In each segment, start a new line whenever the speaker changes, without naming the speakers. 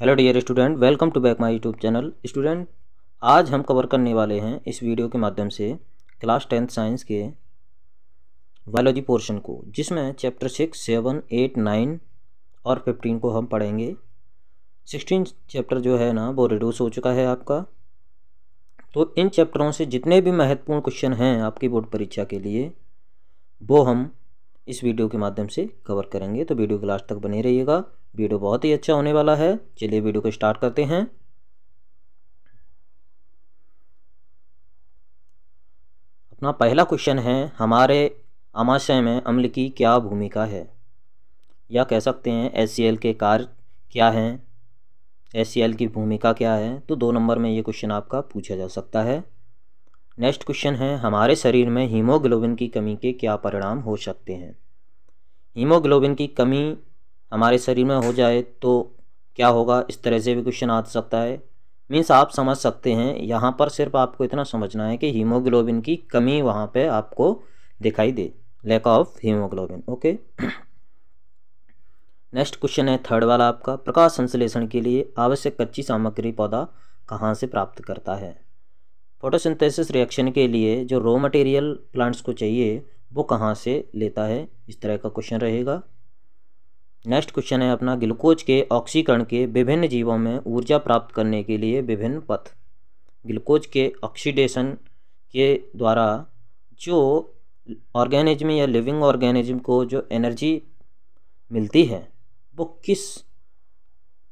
Hello dear student, welcome to back my YouTube channel. Student, आज हम cover करने वाले हैं इस वीडियो के माध्यम से क्लास 10th साइंस के बायोलॉजी पोर्शन को, जिसमें चैप्टर 6, 7, 8, 9 और 15 को हम पढ़ेंगे। 16 चैप्टर जो है ना वो रिड्यूस हो चुका है आपका। तो इन चैप्टरों से जितने भी महत्वपूर्ण क्वेश्चन हैं आपकी बोर्ड परीक्षा के लिए वो हम इस वीडियो के माध्यम से कवर करेंगे। तो वीडियो के लास्ट तक बने रहिएगा, वीडियो बहुत ही अच्छा होने वाला है। चलिए वीडियो को स्टार्ट करते हैं। अपना पहला क्वेश्चन है, हमारे आमाशय में अम्ल की क्या भूमिका है, या कह सकते हैं HCl के कार्य क्या हैं, HCl की भूमिका क्या है। तो 2 नंबर में ये क्वेश्चन आपका पूछा जा सकता है। नेक्स्ट क्वेश्चन है, हमारे शरीर में हीमोग्लोबिन की कमी के क्या परिणाम हो सकते हैं। हीमोग्लोबिन की कमी हमारे शरीर में हो जाए तो क्या होगा, इस तरह से भी क्वेश्चन आ सकता है। मीन्स आप समझ सकते हैं, यहाँ पर सिर्फ आपको इतना समझना है कि हीमोग्लोबिन की कमी वहाँ पे आपको दिखाई दे, lack of haemoglobin. Okay. Next question है थर्ड वाला आपका, प्रकाश संश्लेषण के लिए आवश्यक कच्ची सामग्री पौधा कहाँ से प्राप्त करता है। फोटोसिंथेसिस रिएक्शन के लिए जो रॉ मटेरियल प्लांट्स को चाहिए वो कहाँ से लेता है, इस तरह का क्वेश्चन रहेगा। नेक्स्ट क्वेश्चन है अपना, ग्लूकोज के ऑक्सीकरण के विभिन्न जीवों में ऊर्जा प्राप्त करने के लिए विभिन्न पथ। ग्लूकोज के ऑक्सीडेशन के द्वारा जो ऑर्गेनिज्म या लिविंग ऑर्गेनिज्म को जो एनर्जी मिलती है वो किस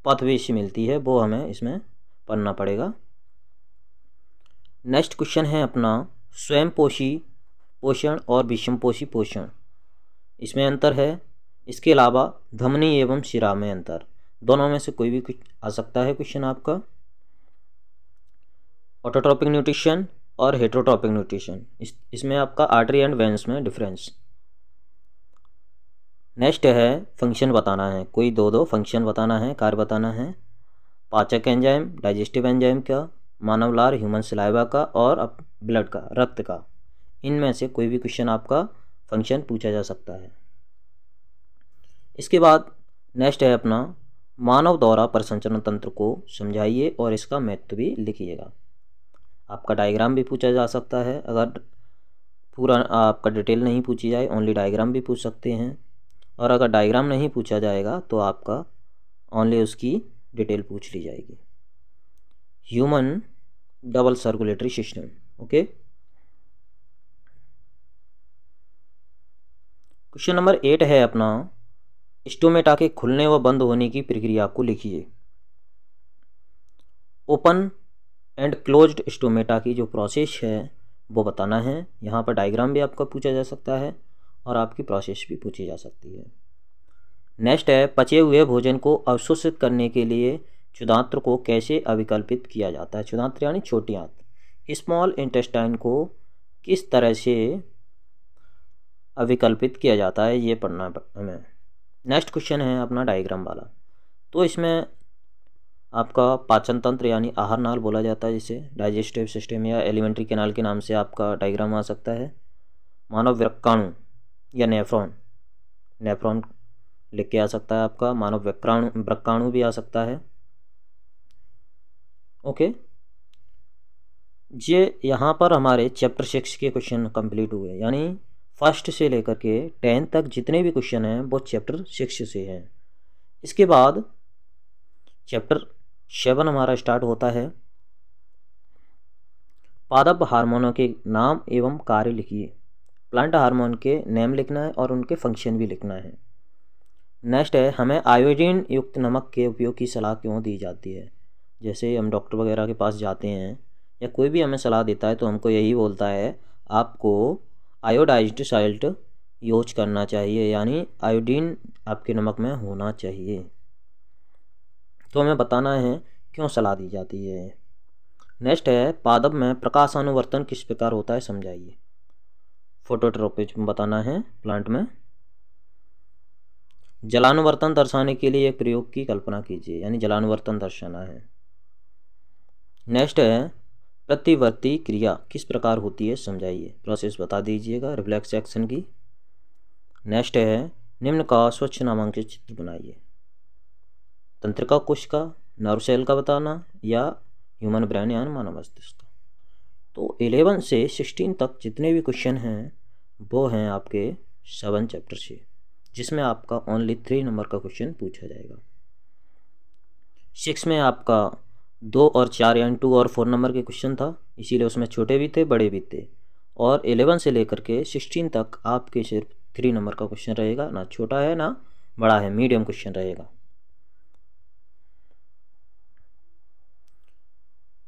पथवे से मिलती है वो हमें इसमें पढ़ना पड़ेगा। नेक्स्ट क्वेश्चन है अपना, स्वयंपोषी पोषण और विषमपोषी पोषण, इसमें अंतर है। इसके अलावा धमनी एवं शिरा में अंतर, दोनों में से कोई भी कुछ आ सकता है क्वेश्चन आपका। ऑटोट्रोपिक न्यूट्रिशन और हेटरोट्रोपिक न्यूट्रिशन, इसमें आपका आर्टरी एंड वेन्स में डिफरेंस। नेक्स्ट है फंक्शन बताना है, कोई दो फंक्शन बताना है, कार्य बताना है। पाचक एंजाइम, डाइजेस्टिव एंजाइम का, मानव लार, ह्यूमन सलाइवा का और ब्लड का, रक्त का, इनमें से कोई भी क्वेश्चन आपका फंक्शन पूछा जा सकता है। इसके बाद नेक्स्ट है अपना, मानव द्वारा परिसंचरण तंत्र को समझाइए और इसका महत्व भी लिखिएगा। आपका डायग्राम भी पूछा जा सकता है, अगर पूरा आपका डिटेल नहीं पूछी जाए ओनली डायग्राम भी पूछ सकते हैं, और अगर डायग्राम नहीं पूछा जाएगा तो आपका ओनली उसकी डिटेल पूछ ली जाएगी। Human double circulatory system. Okay. Question number 8 है अपना, स्टोमेटा के खुलने व बंद होने की प्रक्रिया को लिखिए। ओपन एंड क्लोज्ड स्टोमेटा की जो प्रोसेस है वो बताना है। यहाँ पर डायग्राम भी आपका पूछा जा सकता है और आपकी प्रोसेस भी पूछी जा सकती है। नेक्स्ट है, पचे हुए भोजन को अवशोषित करने के लिए क्षुधांत्र को कैसे अविकल्पित किया जाता है। क्षुधांत्र यानी छोटी आंत, स्मॉल इंटेस्टाइन को किस तरह से अविकल्पित किया जाता है, ये पढ़ना हमें। नेक्स्ट क्वेश्चन है अपना डायग्राम वाला, तो इसमें आपका पाचन तंत्र यानी आहार नाल बोला जाता है, जिसे डाइजेस्टिव सिस्टम या एलिमेंट्री कैनाल के नाम से आपका डायग्राम आ सकता है। मानव वृक्काणु या नेफ्रॉन लिख के आ सकता है आपका, मानव वृक्काणु भी आ सकता है। ओके। ये यहाँ पर हमारे चैप्टर 6 के क्वेश्चन कंप्लीट हुए, यानी फर्स्ट से लेकर के 10 तक जितने भी क्वेश्चन हैं वो चैप्टर 6 से हैं। इसके बाद चैप्टर 7 हमारा स्टार्ट होता है। पादप हार्मोनों के नाम एवं कार्य लिखिए। प्लांट हार्मोन के नेम लिखना है और उनके फंक्शन भी लिखना है। नेक्स्ट है, हमें आयोडीन युक्त नमक के उपयोग की सलाह क्यों दी जाती है। जैसे हम डॉक्टर वगैरह के पास जाते हैं या कोई भी हमें सलाह देता है तो हमको यही बोलता है आपको आयोडाइज्ड साल्ट यूज करना चाहिए, यानी आयोडीन आपके नमक में होना चाहिए। तो हमें बताना है क्यों सलाह दी जाती है। नेक्स्ट है, पादप में प्रकाशानुवर्तन किस प्रकार होता है समझाइए। फोटोट्रोपिज्म बताना है प्लांट में। जलानुवर्तन दर्शाने के लिए एक प्रयोग की कल्पना कीजिए, यानी जलानुवर्तन दर्शाना है। नेक्स्ट है, प्रतिवर्ती क्रिया किस प्रकार होती है समझाइए, प्रोसेस बता दीजिएगा रिफ्लेक्स एक्शन की। नेक्स्ट है, निम्न का स्वच्छ नामांकित चित्र बनाइए। तंत्रिका कोश का नर्व सेल का बताना या ह्यूमन ब्रेन यानी मानव मस्तिष्क का। तो 11 से 16 तक जितने भी क्वेश्चन हैं वो हैं आपके 7 चैप्टर से, जिसमें आपका ओनली 3 नंबर का क्वेश्चन पूछा जाएगा। 6 में आपका 2 और 4 यानी 2 और 4 नंबर के क्वेश्चन था, इसीलिए उसमें छोटे भी थे बड़े भी थे। और 11 से लेकर के 16 तक आपके सिर्फ 3 नंबर का क्वेश्चन रहेगा, ना छोटा है ना बड़ा है, मीडियम क्वेश्चन रहेगा।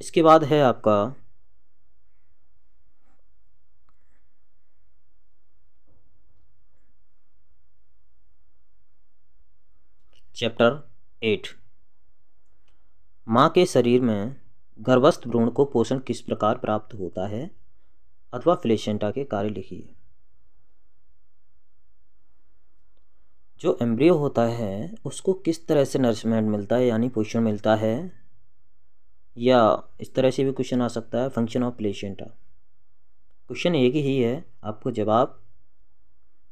इसके बाद है आपका चैप्टर 8, माँ के शरीर में गर्भस्थ भ्रूण को पोषण किस प्रकार प्राप्त होता है अथवा प्लेसेंटा के कार्य लिखिए। जो एम्ब्रियो होता है उसको किस तरह से नरिशमेंट मिलता है यानी पोषण मिलता है, या इस तरह से भी क्वेश्चन आ सकता है फंक्शन ऑफ प्लेसेंटा। क्वेश्चन एक ही है, आपको जवाब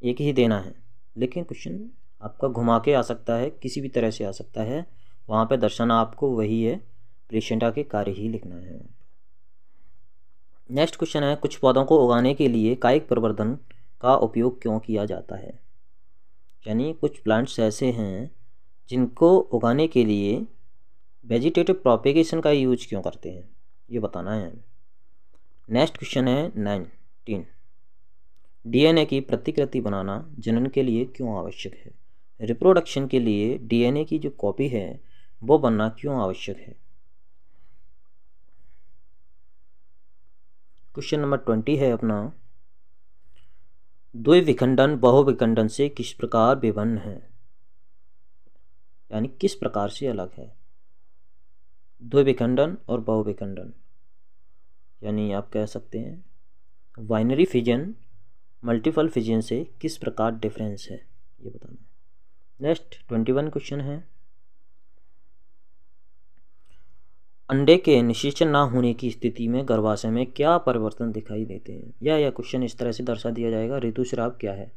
एक ही देना है, लेकिन क्वेश्चन आपका घुमा के आ सकता है, किसी भी तरह से आ सकता है, वहाँ पे दर्शाना आपको वही है, प्लेसेंटा के कार्य ही लिखना है। नेक्स्ट क्वेश्चन है, कुछ पौधों को उगाने के लिए कायिक प्रवर्धन का उपयोग क्यों किया जाता है। यानी कुछ प्लांट्स ऐसे हैं जिनको उगाने के लिए वेजिटेटिव प्रोपेगेशन का यूज क्यों करते हैं, ये बताना है। नेक्स्ट क्वेश्चन है 19, डीएनए की प्रतिकृति बनाना जनन के लिए क्यों आवश्यक है। रिप्रोडक्शन के लिए डीएनए की जो कॉपी है वो बनना क्यों आवश्यक है। क्वेश्चन नंबर 20 है अपना, द्विविखंडन बहुविखंडन से किस प्रकार विभिन्न है, यानी किस प्रकार से अलग है। द्विविखंडन और बहुविखंडन यानी आप कह सकते हैं बाइनरी फिजन मल्टीपल फिजन से किस प्रकार डिफरेंस है, ये बताना। नेक्स्ट 21 क्वेश्चन है, अंडे के निषेचन ना होने की स्थिति में गर्भाशय में क्या परिवर्तन दिखाई देते हैं। यह क्वेश्चन इस तरह से दर्शा दिया जाएगा, ऋतुस्राव क्या है,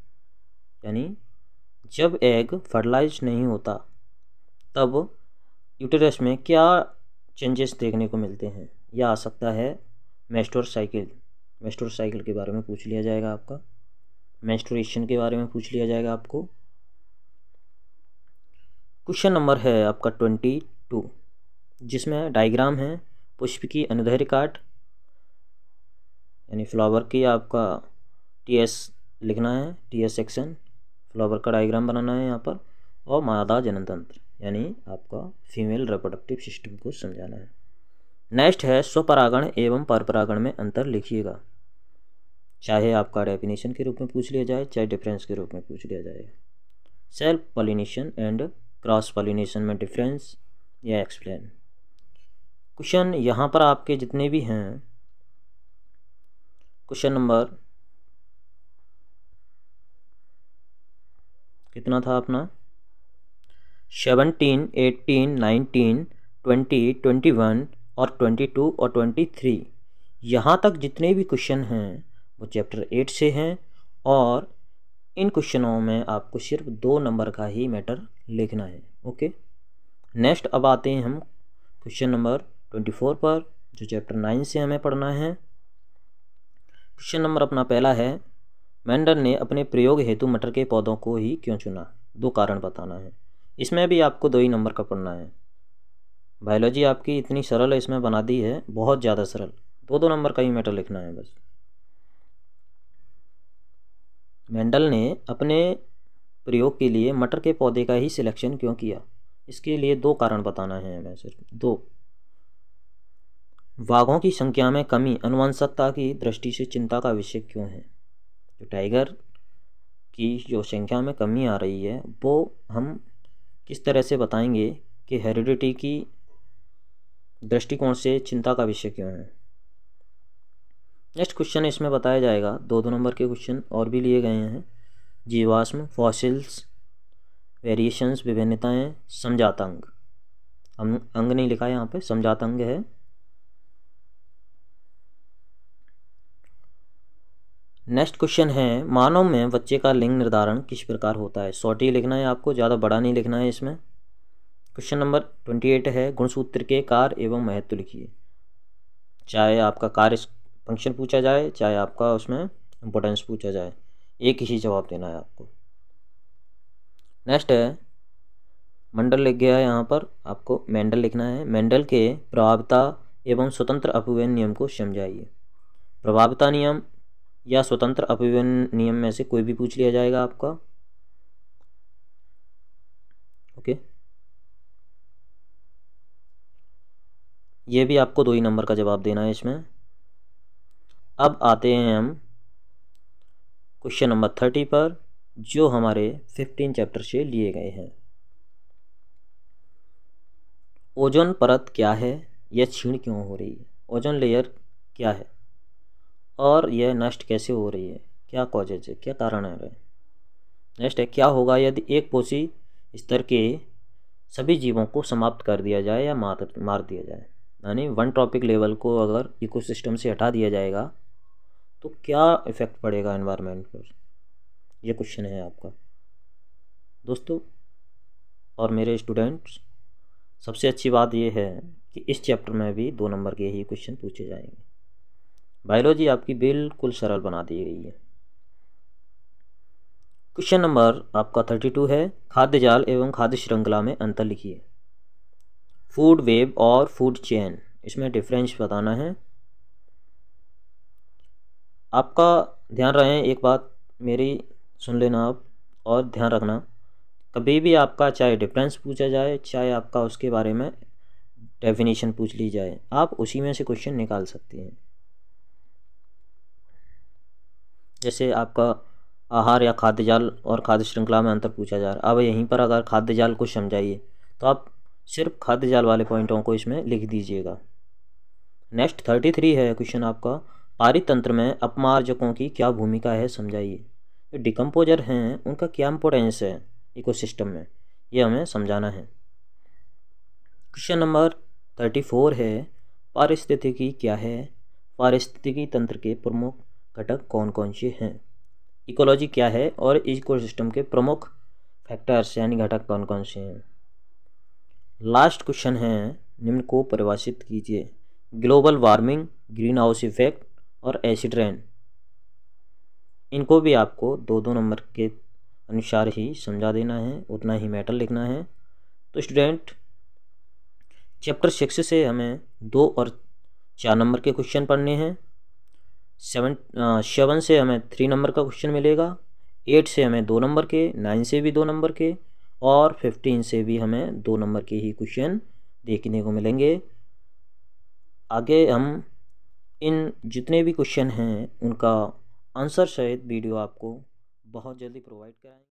यानी जब एग फर्टिलाइज नहीं होता तब यूटेरस में क्या चेंजेस देखने को मिलते हैं। यह आ सकता है मेंस्ट्रुअल साइकिल के बारे में पूछ लिया जाएगा, आपका मेंस्ट्रुएशन के बारे में पूछ लिया जाएगा आपको। क्वेश्चन नंबर है आपका 22, जिसमें डायग्राम है पुष्प की अनुदैर्घ्य काट, यानी फ्लावर की आपका टीएस लिखना है, टीएस सेक्शन, फ्लावर का डायग्राम बनाना है यहाँ पर, और मादा जनन तंत्र यानी आपका फीमेल रिप्रोडक्टिव सिस्टम को समझाना है। नेक्स्ट है स्वपरागण एवं परपरागण में अंतर लिखिएगा, चाहे आपका डेफिनेशन के रूप में पूछ लिया जाए चाहे डिफरेंस के रूप में पूछ लिया जाए। Self pollination and cross pollination में डिफरेंस या एक्सप्लेन। क्वेश्चन यहाँ पर आपके जितने भी हैं, क्वेश्चन नंबर कितना था अपना 17, 18, 19, 20, 21 और 22 और 23, यहाँ तक जितने भी क्वेश्चन हैं वो चैप्टर 8 से हैं, और इन क्वेश्चनों में आपको सिर्फ 2 नंबर का ही मैटर लिखना है। ओके, नेक्स्ट अब आते हैं हम क्वेश्चन नंबर 24 पर, जो चैप्टर 9 से हमें पढ़ना है। क्वेश्चन नंबर अपना पहला है, मेंडल ने अपने प्रयोग हेतु मटर के पौधों को ही क्यों चुना, 2 कारण बताना है। इसमें भी आपको 2 ही नंबर का पढ़ना है। बायोलॉजी आपकी इतनी सरल है, इसमें बना दी है बहुत ज़्यादा सरल, 2 नंबर का ही मैटर लिखना है बस। मेंडल ने अपने प्रयोग के लिए मटर के पौधे का ही सिलेक्शन क्यों किया, इसके लिए 2 कारण बताना है हमें, सिर्फ 2। बाघों की संख्या में कमी आनुवंशिकता की दृष्टि से चिंता का विषय क्यों है। जो टाइगर की जो संख्या में कमी आ रही है वो हम किस तरह से बताएंगे कि हेरिडिटी की दृष्टिकोण से चिंता का विषय क्यों है। नेक्स्ट क्वेश्चन इसमें बताया जाएगा, 2 नंबर के क्वेश्चन और भी लिए गए हैं। जीवाश्म, फॉसिल्स, वेरिएशंस, विभिन्नताएं, समझाता अंग, अंग नहीं लिखा है यहाँ पे, समझाता अंग है। नेक्स्ट क्वेश्चन है, मानव में बच्चे का लिंग निर्धारण किस प्रकार होता है। शॉर्ट ही लिखना है आपको, ज़्यादा बड़ा नहीं लिखना है इसमें। क्वेश्चन नंबर 28 है, गुणसूत्र के कार्य एवं महत्व लिखिए। चाहे आपका कार्य फंक्शन पूछा जाए, चाहे आपका उसमें इम्पोर्टेंस पूछा जाए, एक ही जवाब देना है आपको। नेक्स्ट है, मंडल लिख गया है, यहाँ पर आपको मेंडल लिखना है। मेंडल के प्रभावता एवं स्वतंत्र अपव्यय नियम को समझाइए। प्रभावता नियम या स्वतंत्र अपव्यय नियम में से कोई भी पूछ लिया जाएगा आपका। ओके, ये भी आपको 2 ही नंबर का जवाब देना है इसमें। अब आते हैं हम क्वेश्चन नंबर 30 पर, जो हमारे 15 चैप्टर से लिए गए हैं। ओजोन परत क्या है, यह क्षीण क्यों हो रही है? ओजोन लेयर क्या है और यह नष्ट कैसे हो रही है? क्या कॉजेज है, क्या कारण है? नेक्स्ट है, क्या होगा यदि एक पोषी स्तर के सभी जीवों को समाप्त कर दिया जाए या मार दिया जाए? यानी वन ट्रॉपिक लेवल को अगर इकोसिस्टम से हटा दिया जाएगा तो क्या इफेक्ट पड़ेगा एनवायरनमेंट पर? यह क्वेश्चन है आपका दोस्तों और मेरे स्टूडेंट्स। सबसे अच्छी बात यह है कि इस चैप्टर में भी 2 नंबर के ही क्वेश्चन पूछे जाएंगे। बायोलॉजी आपकी बिल्कुल सरल बना दी गई है। क्वेश्चन नंबर आपका 32 है, खाद्य जाल एवं खाद्य श्रृंखला में अंतर लिखिए। फूड वेब और फूड चेन, इसमें डिफरेंस बताना है आपका। ध्यान रहे, एक बात मेरी सुन लेना आप और ध्यान रखना, कभी भी आपका चाहे डिफरेंस पूछा जाए, चाहे आपका उसके बारे में डेफिनेशन पूछ ली जाए, आप उसी में से क्वेश्चन निकाल सकते हैं। जैसे आपका आहार या खाद्य जाल और खाद्य श्रृंखला में अंतर पूछा जा रहा है, अब यहीं पर अगर खाद्य जाल को समझाइए तो आप सिर्फ खाद्य जाल वाले पॉइंटों को इसमें लिख दीजिएगा। नेक्स्ट 33 है क्वेश्चन आपका, पारितंत्र में अपमार्जकों की क्या भूमिका है, समझाइए। जो डिकम्पोजर हैं उनका क्या इंपोर्टेंस है इकोसिस्टम में, ये हमें समझाना है। क्वेश्चन नंबर 34 है, पारिस्थितिकी क्या है, पारिस्थितिकी तंत्र के प्रमुख घटक कौन कौन से हैं? इकोलॉजी क्या है और इकोसिस्टम के प्रमुख फैक्टर्स यानी घटक कौन कौन से हैं? लास्ट क्वेश्चन है, निम्न को परिभाषित कीजिए। Global warming, green house effect और एसिड रेन, इनको भी आपको 2-2 नंबर के अनुसार ही समझा देना है, उतना ही मैटर लिखना है। तो स्टूडेंट चैप्टर 6 से हमें 2 और 4 नंबर के क्वेश्चन पढ़ने हैं। 7 से हमें 3 नंबर का क्वेश्चन मिलेगा, 8 से हमें 2 नंबर के, 9 से भी 2 नंबर के और 15 से भी हमें 2 नंबर के ही क्वेश्चन देखने को मिलेंगे। आगे हम इन जितने भी क्वेश्चन हैं उनका आंसर सहित वीडियो आपको बहुत जल्दी प्रोवाइड कराएंगे।